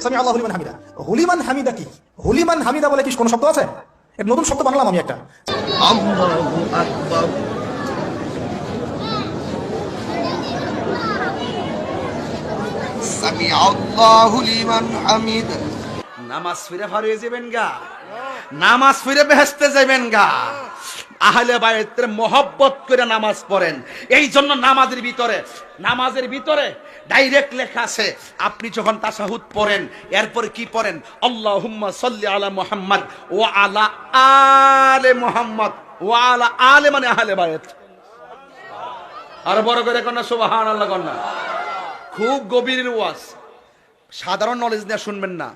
সামি আল্লাহু লিমান হামিদা। হুলিমান হামিদা কি? হুলিমান হামিদা বলে কি কোনো শব্দ আছে? এর নতুন শব্দ বানালাম আমি একটা। আল্লাহু আকবার। সামি আল্লাহু লিমান হামিদা। নামাজ ফিরে ফারিয়ে যাবেন গা, নামাজ ফিরে বেহেশতে যাবেন গা। আহলে বায়তের মহব্বত করে নামাজ পড়েন। এই জন্য নামাজের ভিতরে ডাইরেক্ট লেখা আছে, আপনি যখন তাশাহুদ পড়েন এরপর কি পড়েন? আল্লাহুম্মা সাল্লি আলা মুহাম্মদ ওয়া আলা আলে মুহাম্মদ ওয়া আলা আলে মানে আহলে বায়ত। আর বড় করে কোন সুবহানাল্লাহ কোন না। খুব গভীর ওয়াজ, সাধারণ নলেজ নিয়ে শুনবেন না।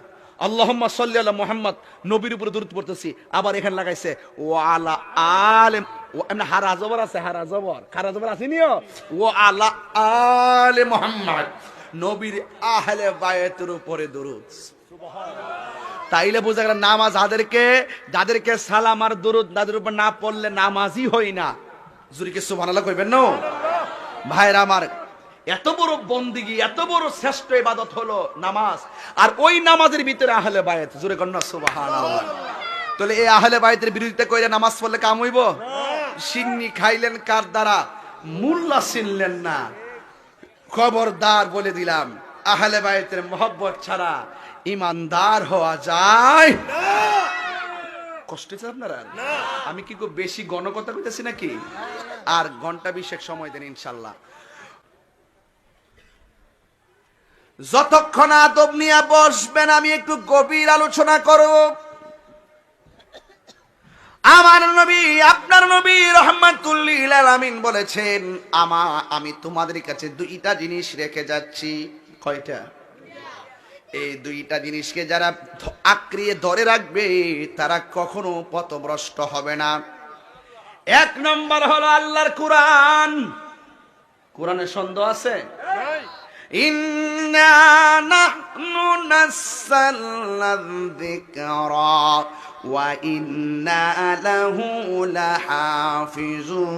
আল্লাহুম্মা সাল্লি আলা মুহাম্মদ, নবীর উপরে দরুদ পড়তেছি, আবার এখানে লাগাইছে ওয়া আলা আলে, এমনি হারা জবর আছে, হারা জবর খারা জবর আছে নিও, ওয়া আলা আলে মুহাম্মদ, নবীর আহলে বায়তের উপরে দরুদ। তাইলে বোঝা গেল নামাজ যাদেরকে সালাম আর দরুদ তাদের উপর না পড়লে নামাজই হয় না। জুরিকে সুবহানাল্লাহ কইবেন না ভাইরা আমার। এত বড় বন্দিগি, এত বড় শ্রেষ্ঠ ইবাদত হলো নামাজ, আর ওই নামাজের ভিতরে আহলে বায়ত। জোরে কন্না সুবহানাল্লাহ। তাহলে এই আহলে বায়তের বিরোধিতা কইরা নামাজ পড়লে কাম হইব? সিন্নি খাইলেন কার দ্বারা? মুল্লা চিনলেন না। খবরদার বলে দিলাম, আহলে বায়তের মহব্বত ছাড়া ইমানদার হওয়া যায় না। কষ্ট হচ্ছে আপনারা? আমি কি খুব বেশি গণকথা কইতেছি নাকি? আর ঘন্টা 20 সময় দেন ইনশাআল্লাহ। যতক্ষণ আদব নিয়ে বসবেন আমি একটু গভীর আলোচনা করব। আমার নবী, আপনার নবী রাহমাতুল লিল আলামিন বলেছেন, আমি তোমাদের কাছে দুইটা জিনিস রেখে যাচ্ছি। কয়টা? এই দুইটা জিনিসকে যারা আঁকড়িয়ে ধরে রাখবে তারা কখনো পথভ্রষ্ট হবে না। এক নম্বর হলো আল্লাহর কোরআন। কোরআনে সন্দেহ আছে? ইন্না নাহনু নাযালনা যিকরা ওয়া ইন্না লাহু লাহাফিজুন।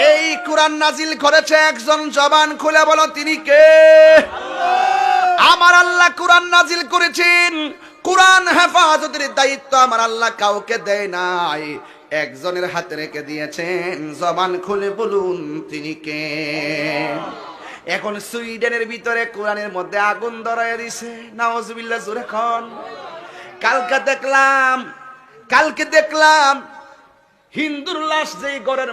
এই কোরআন নাজিল করেছে একজন, জবান খুলে বলো তিনি কে? আমার আল্লাহ কোরআন নাজিল করেছেন। কোরআন হেফাজতের দায়িত্ব আমার আল্লাহ কাউকে দেয় নাই, একজনের হাতে রেখে দিয়েছেন। জবান খুলে বলুন তিনি কে? এখন সুইডেনের ভিতরে কোরআনের মধ্যে আগুন ধরায় দিছে, নাউজুবিল্লাহ জোরে খান। কালকে দেখলাম হিন্দুর লাশ যেই ঘরের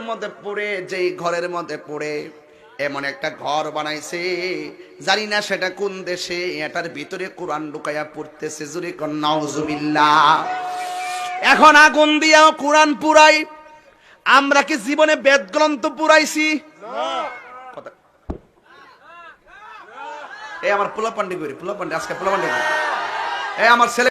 মধ্যে পড়ে এমন একটা ঘর বানাইছে, জানি না সেটা কোন দেশে, এটার ভিতরে কোরআন ঢুকাইয়া পড়তেছে। জোরে কোন নাউজুবিল্লাহ। এখন আগুন দিয়াও কোরআন পুরাই। আমরা কি জীবনে বেদ গ্রন্থ পুরাইছি? এই আমার পোলা পান্ডি আজকে পোলা পান্ডি, এই আমার ছেলে